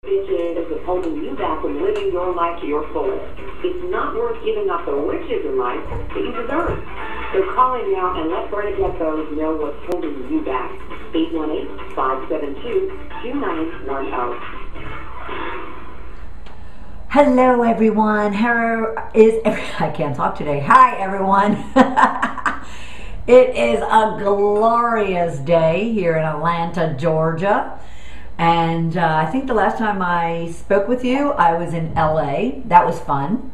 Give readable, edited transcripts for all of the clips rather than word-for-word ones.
Bitches is holding you back from living your life to your fullest. It's not worth giving up the riches in life that you deserve. So call in now and let Bernadette Bose know what's holding you back. 818-572-2910. Hello everyone. I can't talk today. Hi everyone. It is a glorious day here in Atlanta, Georgia. And I think the last time I spoke with you, I was in LA. That was fun.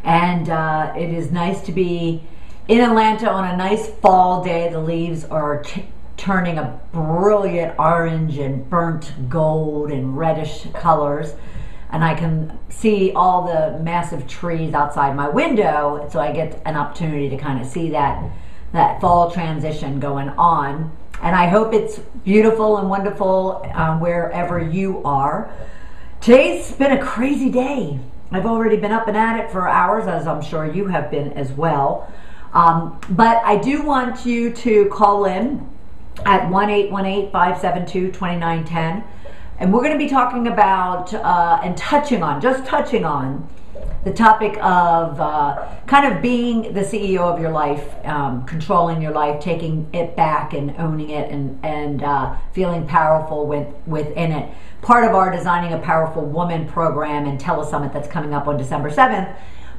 And it is nice to be in Atlanta on a nice fall day. The leaves are turning a brilliant orange and burnt gold and reddish colors. And I can see all the massive trees outside my window. So I get an opportunity to kind of see that fall transition going on. And I hope it's beautiful and wonderful wherever you are. Today's been a crazy day. I've already been up and at it for hours, as I'm sure you have been as well. But I do want you to call in at 1-818-572-2910. And we're going to be talking about just touching on the topic of kind of being the CEO of your life, controlling your life, taking it back and owning it, and feeling powerful within it. Part of our Designing a Powerful Woman program and telesummit that's coming up on December 7th.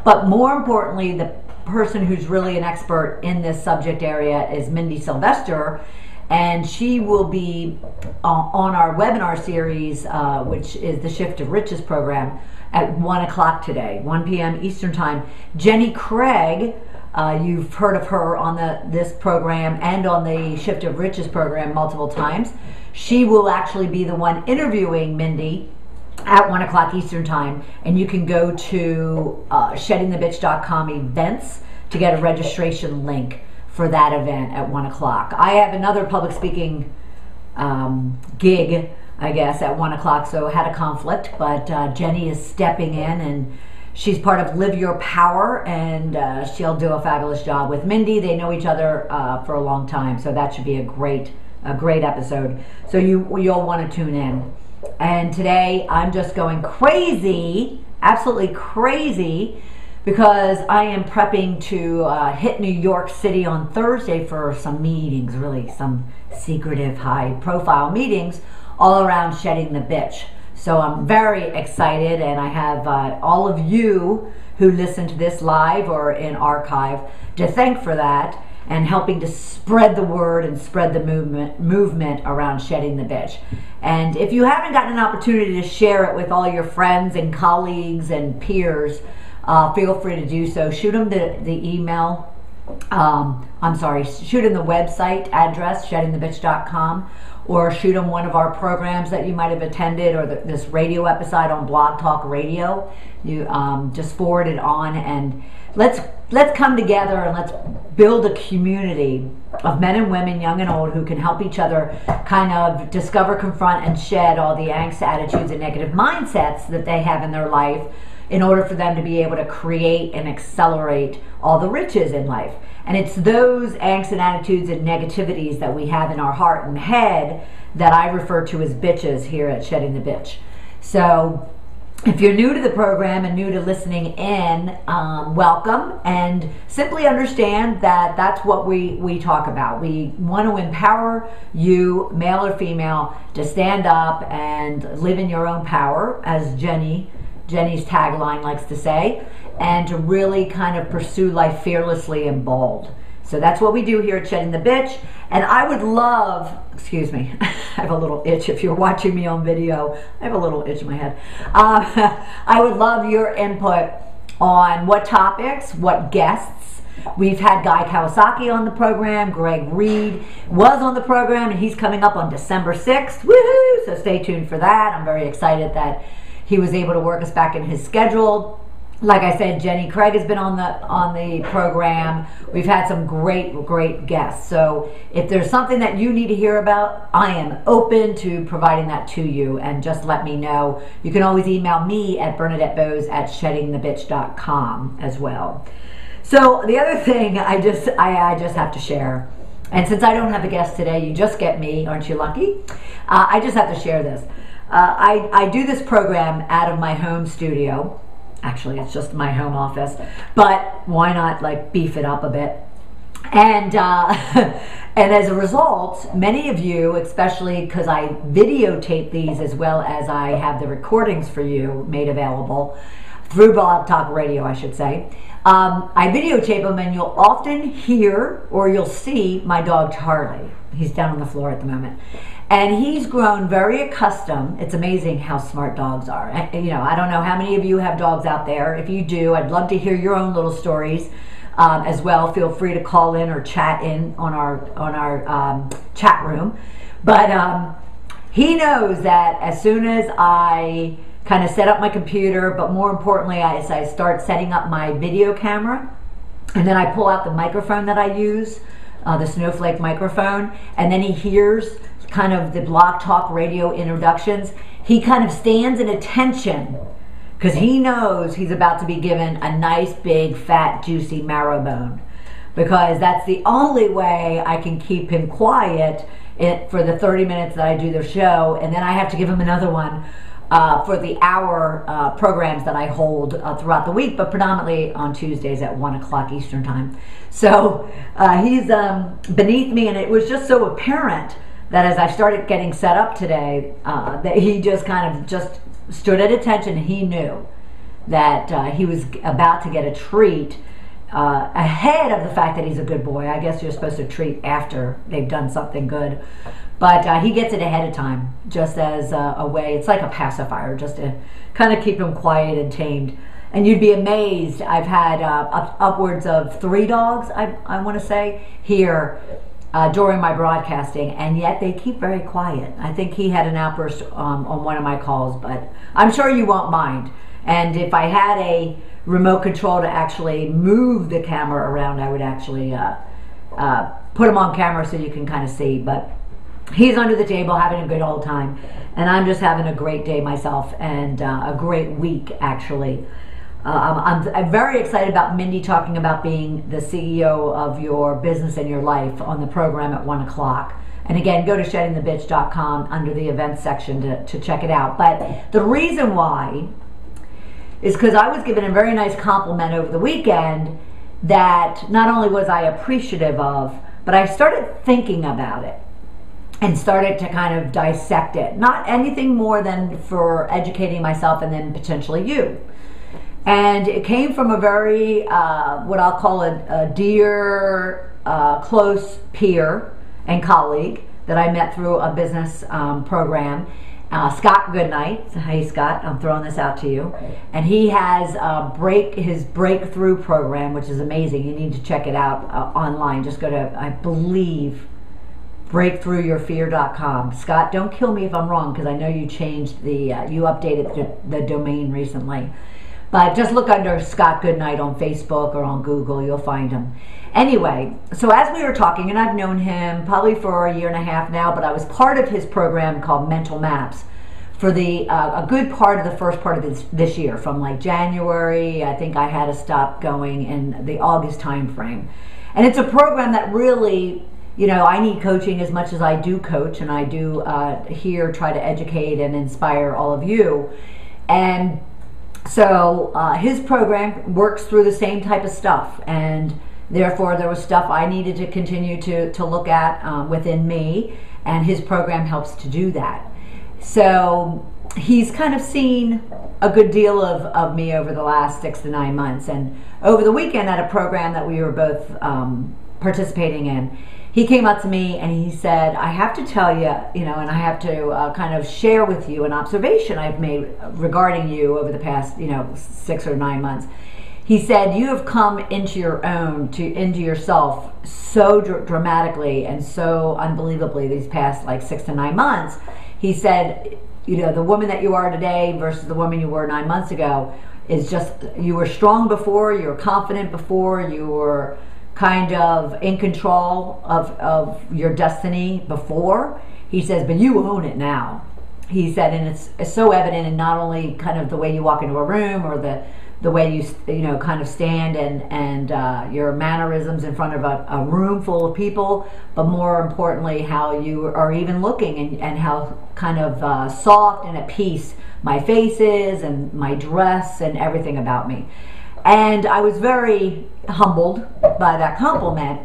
But more importantly, the person who's really an expert in this subject area is Mindy Sylvester. And she will be on our webinar series, which is the Shift of Riches program, at 1 o'clock today, 1 p.m. Eastern Time. Jenny Craig, you've heard of her on this program and on the Shift of Riches program multiple times. She will actually be the one interviewing Mindy at 1 o'clock Eastern Time. And you can go to sheddingthebitch.com events to get a registration link for that event at 1 o'clock. I have another public speaking gig, I guess, at 1 o'clock, so I had a conflict, but Jenny is stepping in, and she's part of Live Your Power, and she'll do a fabulous job with Mindy. They know each other for a long time, so that should be a great episode. So you'll want to tune in. And today I'm just going crazy, absolutely crazy, because I am prepping to hit New York City on Thursday for some meetings, really some secretive, high-profile meetings all around Shedding the Bitch. So I'm very excited, and I have all of you who listen to this live or in archive to thank for that and helping to spread the word and spread the movement around Shedding the Bitch. And if you haven't gotten an opportunity to share it with all your friends and colleagues and peers, feel free to do so. Shoot them the email. Shoot them the website address, sheddingthebitch.com, or shoot them one of our programs that you might have attended, or this radio episode on Blog Talk Radio. You just forward it on, and let's come together and let's build a community of men and women, young and old, who can help each other kind of discover, confront, and shed all the angst, attitudes, and negative mindsets that they have in their life, in order for them to be able to create and accelerate all the riches in life. And it's those angst and attitudes and negativities that we have in our heart and head that I refer to as bitches here at Shedding the Bitch. So if you're new to the program and new to listening in, welcome, and simply understand that that's what we talk about. We want to empower you, male or female, to stand up and live in your own power, as Jenny's tagline likes to say, and to really kind of pursue life fearlessly and bold. So that's what we do here at Shedding the Bitch. And I would love, excuse me, I have a little itch. If you're watching me on video, I have a little itch in my head. I would love your input on what topics, what guests. We've had Guy Kawasaki on the program. Greg Reed was on the program, and he's coming up on December 6th. Woohoo! So stay tuned for that. I'm very excited that he was able to work us back in his schedule. Like I said, Jenny Craig has been on the program. We've had some great guests. So if there's something that you need to hear about, I am open to providing that to you, and just let me know. You can always email me at bernadettebose@sheddingthebitch.com as well. So the other thing I just have to share, and since I don't have a guest today, you just get me, aren't you lucky? I just have to share this. I do this program out of my home studio. Actually, it's just my home office, but why not like beef it up a bit? And and as a result, many of you, especially because I videotape these as well as I have the recordings for you made available through Blog Talk Radio, I should say. I videotape them, and you'll often hear or you'll see my dog Charlie. He's down on the floor at the moment. And he's grown very accustomed. It's amazing how smart dogs are. You know, I don't know how many of you have dogs out there. If you do, I'd love to hear your own little stories as well. Feel free to call in or chat in on our chat room. But he knows that as soon as I kind of set up my computer, but more importantly, as I start setting up my video camera, and then I pull out the microphone that I use, the Snowflake microphone, and then he hears kind of the Blog Talk Radio introductions, he kind of stands in attention because he knows he's about to be given a nice big fat juicy marrow bone, because that's the only way I can keep him quiet for the 30 minutes that I do the show, and then I have to give him another one for the hour programs that I hold throughout the week, but predominantly on Tuesdays at 1 o'clock Eastern time. So he's beneath me, and it was just so apparent that as I started getting set up today, that he just kind of just stood at attention. He knew that he was about to get a treat ahead of the fact that he's a good boy. I guess you're supposed to treat after they've done something good. But he gets it ahead of time, just as a way. It's like a pacifier, just to kind of keep him quiet and tamed. And you'd be amazed. I've had upwards of 3 dogs, I want to say, here during my broadcasting, and yet they keep very quiet. I think he had an outburst on one of my calls, but I'm sure you won't mind. And if I had a remote control to actually move the camera around, I would actually put him on camera so you can kind of see. But he's under the table having a good old time, and I'm just having a great day myself, and a great week actually. I'm very excited about Mindy talking about being the CEO of your business and your life on the program at 1 o'clock. And again, go to sheddingthebitch.com under the events section to check it out. But the reason why is because I was given a very nice compliment over the weekend that not only was I appreciative of, but I started thinking about it and started to kind of dissect it. Not anything more than for educating myself and then potentially you. And it came from a very, what I'll call a dear, close peer and colleague that I met through a business program, Scott Goodnight. Hey Scott, I'm throwing this out to you. And he has his breakthrough program, which is amazing. You need to check it out online. Just go to, I believe, breakthroughyourfear.com. Scott, don't kill me if I'm wrong, because I know you changed you updated the domain recently. But just look under Scott Goodnight on Facebook or on Google, you'll find him. Anyway, so as we were talking, and I've known him probably for 1.5 years now, but I was part of his program called Mental Maps for a good part of the first part of this year, from like January. I think I had to stop going in the August time frame. And it's a program that really, you know, I need coaching as much as I do coach, and I do here try to educate and inspire all of you. And so his program works through the same type of stuff, and therefore there was stuff I needed to continue to look at within me, and his program helps to do that. So he's kind of seen a good deal of me over the last 6 to 9 months, and over the weekend at a program that we were both participating in, he came up to me and he said, I have to tell you, you know, and I have to kind of share with you an observation I've made regarding you over the past, 6 or 9 months. He said, you have come into your own, into yourself so dramatically and so unbelievably these past like 6 to 9 months. He said, you know, the woman that you are today versus the woman you were 9 months ago is just, you were strong before, you were confident before, you were kind of in control of your destiny before. He says, but you own it now. He said, and it's so evident in not only kind of the way you walk into a room or the the way you know, kind of stand and your mannerisms in front of a room full of people, but more importantly, how you are even looking and how kind of soft and at peace my face is and my dress and everything about me. And I was very humbled by that compliment.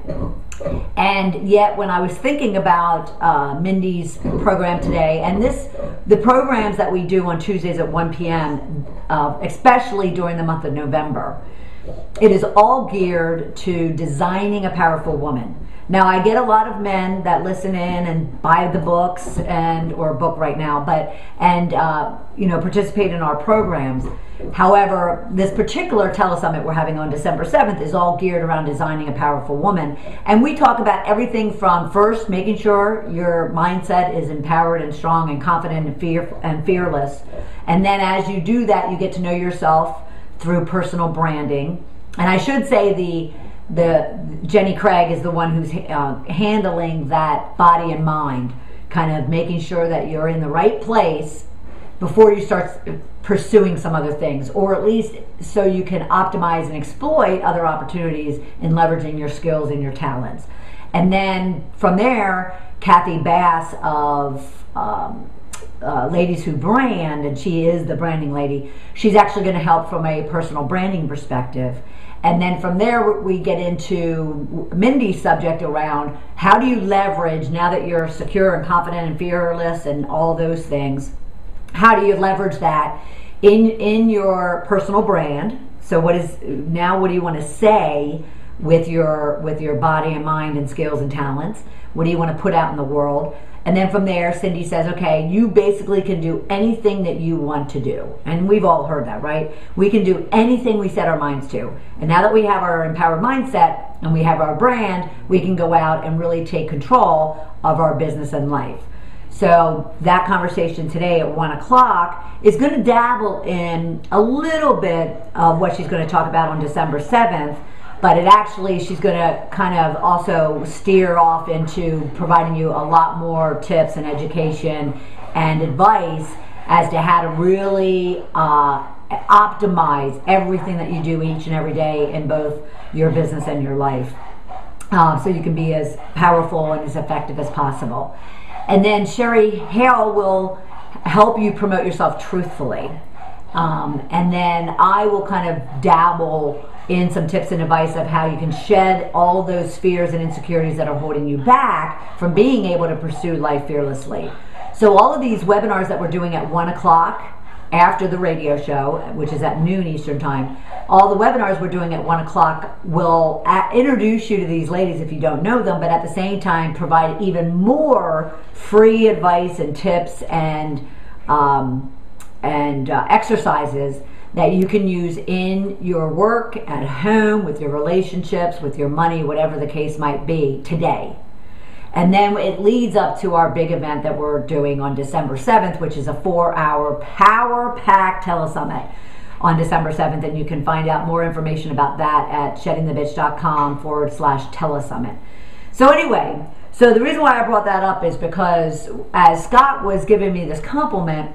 And yet when I was thinking about Mindy's program today, and the programs that we do on Tuesdays at 1 p.m., especially during the month of November, it is all geared to designing a powerful woman. Now, I get a lot of men that listen in and buy the books or book right now, and you know, participate in our programs. However, this particular telesummit we're having on December 7th is all geared around designing a powerful woman. And we talk about everything from first making sure your mindset is empowered and strong and confident and fearless. And then as you do that, you get to know yourself through personal branding. And I should say the Jenny Craig is the one who's handling that body and mind, kind of making sure that you're in the right place before you start pursuing some other things, or at least so you can optimize and exploit other opportunities in leveraging your skills and your talents. And then from there, Kathy Bass of Ladies Who Brand, and she is the branding lady, she's actually going to help from a personal branding perspective. And then from there, we get into Mindy's subject around how do you leverage, now that you're secure and confident and fearless and all those things, how do you leverage that in your personal brand? So what do you want to say with your body and mind and skills and talents? What do you want to put out in the world? And then from there, Cindy says, okay, you basically can do anything that you want to do. And we've all heard that, right? We can do anything we set our minds to. And now that we have our empowered mindset and we have our brand, we can go out and really take control of our business and life. So that conversation today at 1 o'clock is going to dabble in a little bit of what she's going to talk about on December 7th, but she's going to kind of also steer off into providing you a lot more tips and education and advice as to how to really optimize everything that you do each and every day in both your business and your life, so you can be as powerful and as effective as possible. And then Sherry Hale will help you promote yourself truthfully. And then I will kind of dabble in some tips and advice of how you can shed all those fears and insecurities that are holding you back from being able to pursue life fearlessly. So all of these webinars that we're doing at 1 o'clock after the radio show, which is at noon Eastern time, all the webinars we're doing at 1 o'clock will introduce you to these ladies if you don't know them, but at the same time provide even more free advice and tips and exercises that you can use in your work, at home, with your relationships, with your money, whatever the case might be today. And then it leads up to our big event that we're doing on December 7th, which is a 4-hour power-packed telesummit on December 7th. And you can find out more information about that at sheddingthebitch.com/telesummit. So anyway, so the reason why I brought that up is because as Scott was giving me this compliment,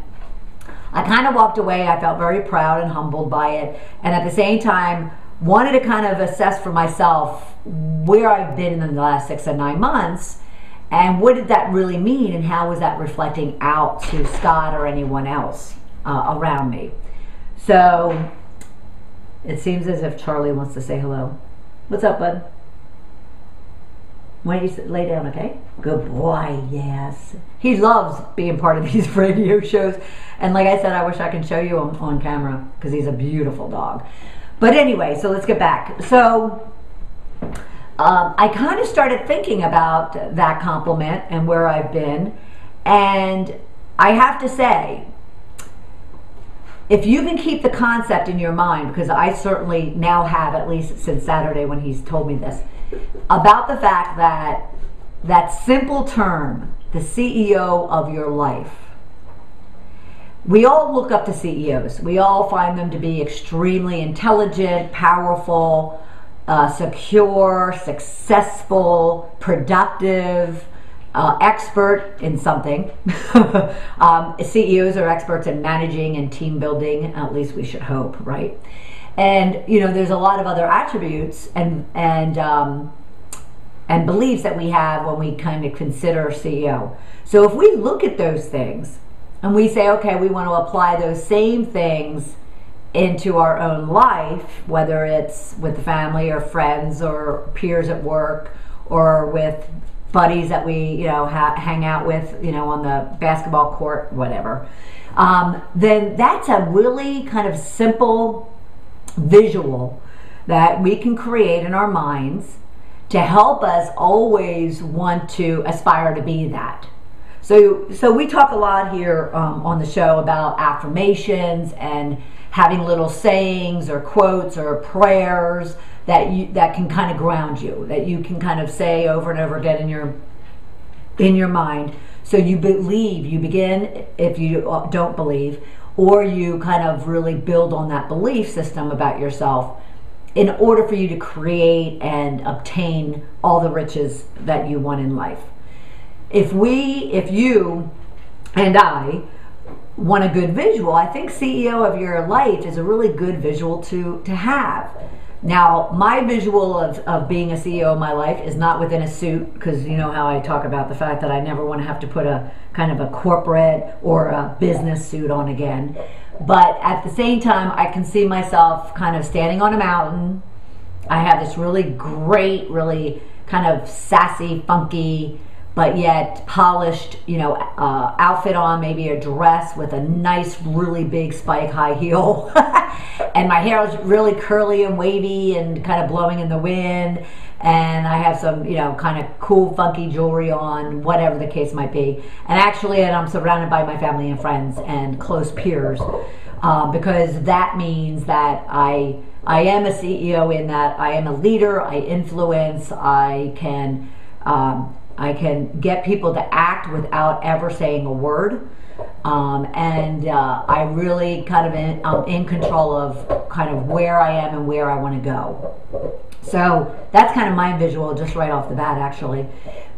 I kind of walked away. I felt very proud and humbled by it. And at the same time, wanted to kind of assess for myself where I've been in the last 6 and 9 months, and what did that really mean, and how was that reflecting out to Scott or anyone else around me. So it seems as if Charlie wants to say hello. What's up, bud? Why don't you lay down, okay? Good boy, yes. He loves being part of these radio shows. And like I said, I wish I could show you him on camera because he's a beautiful dog. But anyway, so let's get back. So I kind of started thinking about that compliment and where I've been. And I have to say, if you can keep the concept in your mind, because I certainly now have, at least since Saturday when he's told me this, about the fact that that simple term, the CEO of your life, we all look up to CEOs. We all find them to be extremely intelligent, powerful, secure, successful, productive, expert in something. CEOs are experts in managing and team building, at least we should hope, right? And there's a lot of other attributes and beliefs that we have when we kind of consider CEO. So if we look at those things and we say, okay, we want to apply those same things into our own life, whether it's with the family or friends or peers at work or with buddies that we hang out with on the basketball court, whatever, then that's a really kind of simple visual that we can create in our minds to help us always want to aspire to be that. So we talk a lot here on the show about affirmations and having little sayings or quotes or prayers that can kind of ground you, that you can kind of say over and over again in your mind. So you begin, if you don't believe, or you kind of really build on that belief system about yourself in order for you to create and obtain all the riches that you want in life. If you and I want a good visual, I think CEO of your life is a really good visual to have. Now, my visual of being a CEO of my life is not within a suit, because you know how I talk about the fact that I never want to have to put a kind of a corporate or a business suit on again. But at the same time, I can see myself kind of standing on a mountain. I have this really great, really kind of sassy, funky, but yet polished, outfit on, maybe a dress with a nice, really big spike high heel. And my hair is really curly and wavy and kind of blowing in the wind. And I have some, kind of cool, funky jewelry on, whatever the case might be. And actually, I'm surrounded by my family and friends and close peers, because that means that I am a CEO, in that I am a leader, I influence, I can get people to act without ever saying a word. I really kind of I'm in control of kind of where I am and where I want to go. So that's kind of my visual just right off the bat, actually.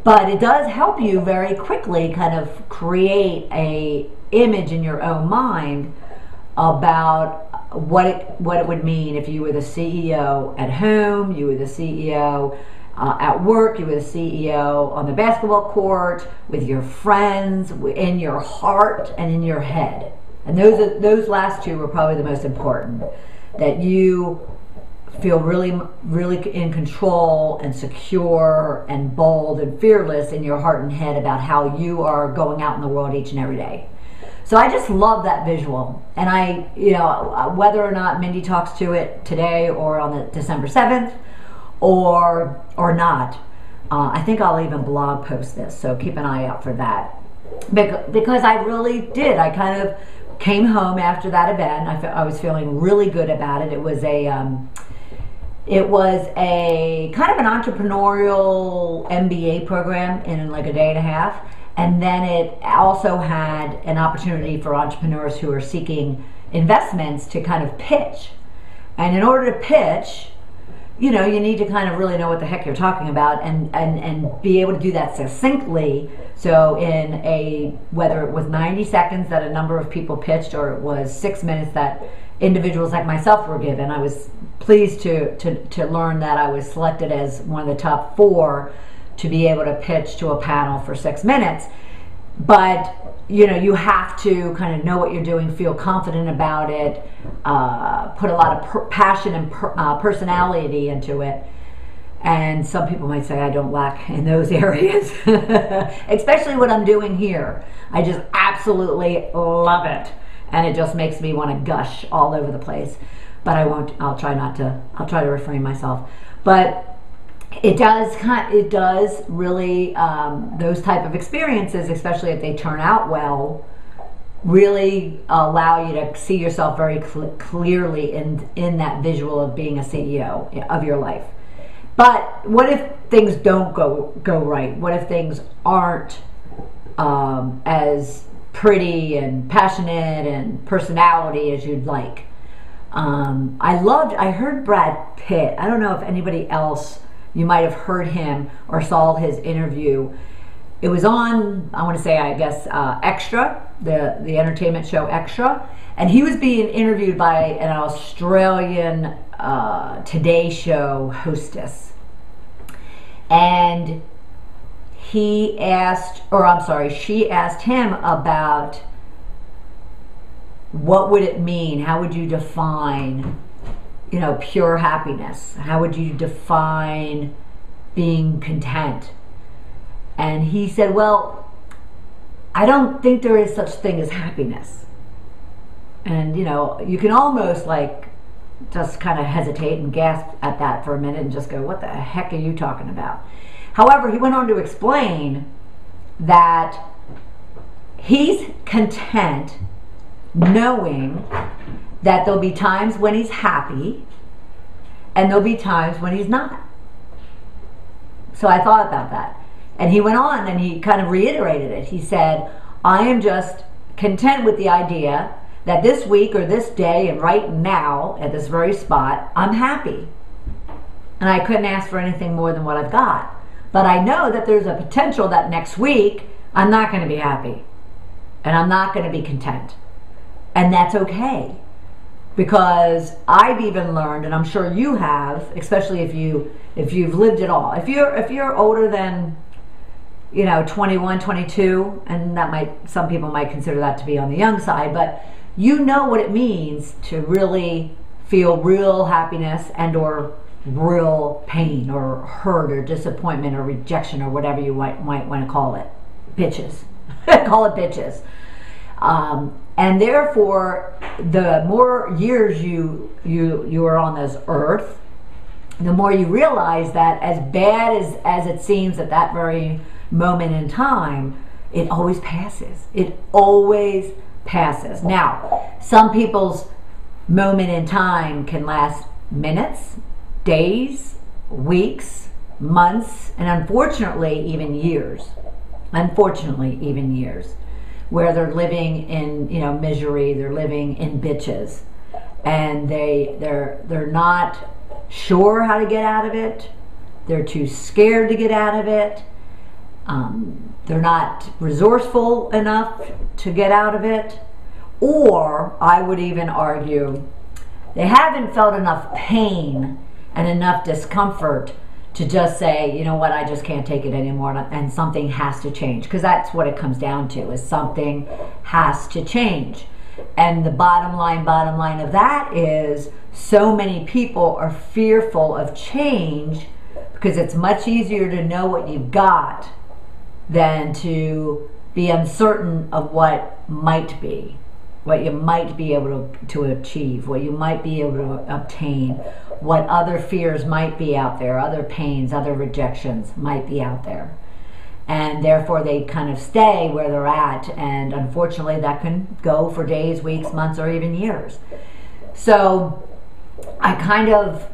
But it does help you very quickly kind of create a image in your own mind about what it would mean if you were the CEO at home, you were the CEO at work, you were the CEO on the basketball court, with your friends, in your heart and in your head. And those last two were probably the most important. That you feel really, really in control and secure and bold and fearless in your heart and head about how you are going out in the world each and every day. So I just love that visual. And whether or not Mindy talks to it today or on the December 7th, or not, I think I'll even blog post this, so keep an eye out for that, because I really did. I kind of came home after that event. I was feeling really good about it. It was a kind of an entrepreneurial MBA program in like a day and a half, and then it also had an opportunity for entrepreneurs who are seeking investments to kind of pitch. And in order to pitch, you need to kind of really know what the heck you're talking about and be able to do that succinctly. So whether it was 90 seconds that a number of people pitched, or it was 6 minutes that individuals like myself were given, I was pleased to learn that I was selected as one of the top 4 to be able to pitch to a panel for 6 minutes. But you have to kind of know what you're doing, feel confident about it, put a lot of passion and personality into it. And some people might say I don't lack in those areas, especially what I'm doing here. I just absolutely love it, and it just makes me want to gush all over the place. But I won't. I'll try to refrain myself. But it does really, those type of experiences, especially if they turn out well, really allow you to see yourself very clearly in that visual of being a CEO of your life. But what if things don't go right? What if things aren't as pretty and passionate and personality as you'd like? I heard Brad Pitt. I don't know if anybody else, you might have heard him or saw his interview. it was on, I want to say, I guess, Extra, the entertainment show Extra, and he was being interviewed by an Australian Today Show hostess, and she asked him about what would it mean, how would you define, pure happiness, how would you define being content? And he said, well, I don't think there is such thing as happiness. And you can almost just kind of hesitate and gasp at that for a minute and just go, what the heck are you talking about? However, he went on to explain that he's content knowing that there'll be times when he's happy and there'll be times when he's not. So I thought about that. And he went on and he kind of reiterated it. He said, I am just content with the idea that this week or this day and right now at this very spot, I'm happy. And I couldn't ask for anything more than what I've got. But I know that there's a potential that next week I'm not going to be happy. And I'm not going to be content. And that's okay. Because I've even learned, and I'm sure you have, especially if you've lived it all. If you're older than 21, 22, and some people might consider that to be on the young side, but you know what it means to really feel real happiness and or real pain or hurt or disappointment or rejection or whatever you might want to call it. Bitches. Call it bitches. And therefore, the more years you are on this earth, the more you realize that as bad as it seems at that very moment in time, it always passes. It always passes. Now, some people's moment in time can last minutes, days, weeks, months, and unfortunately even years. Where they're living in misery, they're living in bitches, and they're not sure how to get out of it. They're too scared to get out of it. They're not resourceful enough to get out of it, or I would even argue they haven't felt enough pain and enough discomfort to just say, you know what, I just can't take it anymore, and something has to change. Because that's what it comes down to, is something has to change. And the bottom line of that is so many people are fearful of change because it's much easier to know what you've got than to be uncertain of what might be, what you might be able to achieve, what you might be able to obtain, what other fears might be out there, other pains, other rejections might be out there. And therefore they kind of stay where they're at, and unfortunately that can go for days, weeks, months, or even years. So I kind of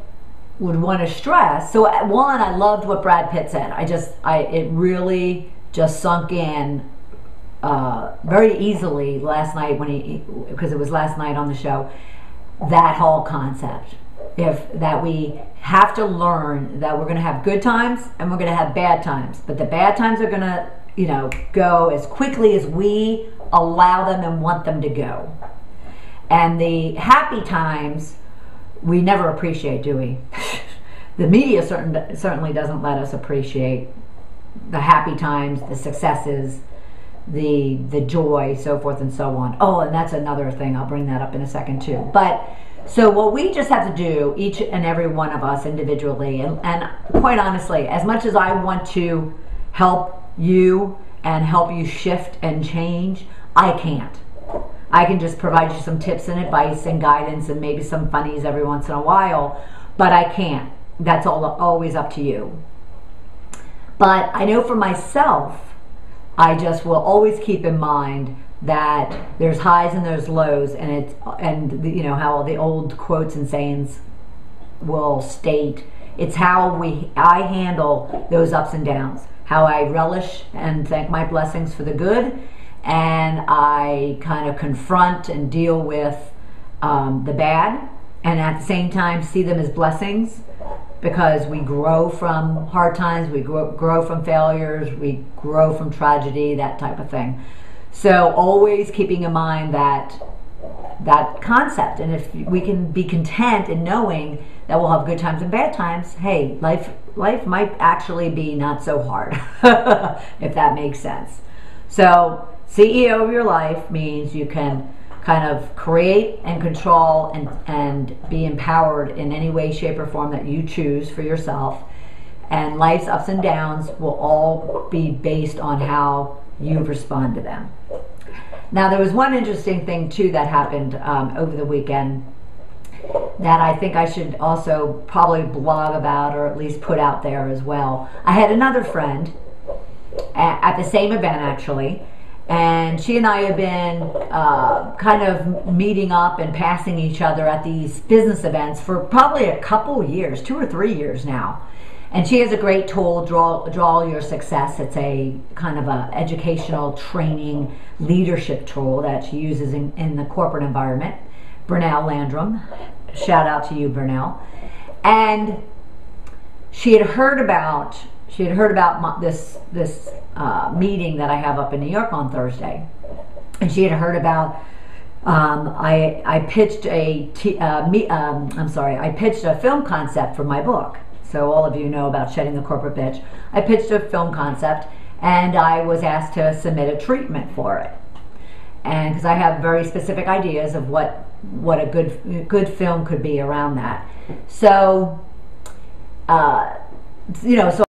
would want to stress, so one, I loved what Brad Pitt said. It really just sunk in very easily last night because it was last night on the show, that whole concept. That we have to learn that we're going to have good times and we're going to have bad times, but the bad times are going to go as quickly as we allow them and want them to go, and the happy times we never appreciate, do we? The media certainly doesn't let us appreciate the happy times, the successes, the joy, so forth and so on. Oh, and that's another thing, I'll bring that up in a second too. But so what we just have to do, each and every one of us individually, and quite honestly, as much as I want to help you and help you shift and change, I can't. I can just provide you some tips and advice and guidance and maybe some funnies every once in a while, but I can't. That's always up to you. But I know for myself, I just will always keep in mind that there's highs and there's lows, and how the old quotes and sayings will state, it's how I handle those ups and downs, how I relish and thank my blessings for the good, and I kind of confront and deal with the bad, and at the same time see them as blessings, because we grow from hard times, we grow from failures, we grow from tragedy, that type of thing. So always keeping in mind that concept, and if we can be content in knowing that we'll have good times and bad times, hey, life might actually be not so hard, if that makes sense. So CEO of your life means you can kind of create and control and be empowered in any way, shape, or form that you choose for yourself. And life's ups and downs will all be based on how you respond to them. Now, there was one interesting thing too that happened over the weekend that I think I should also probably blog about, or at least put out there as well. I had another friend at the same event actually, and she and I have been kind of meeting up and passing each other at these business events for probably a couple years, 2 or 3 years now. And she has a great tool, Draw Your Success. It's a kind of a educational training leadership tool that she uses in the corporate environment. Brunel Landrum, shout out to you, Brunel. And she had heard about this meeting that I have up in New York on Thursday, and she had heard about. I pitched I pitched a film concept for my book. So all of you know about Shedding the Corporate Bitch. I pitched a film concept, and I was asked to submit a treatment for it. And because I have very specific ideas of what a good film could be around that. So, so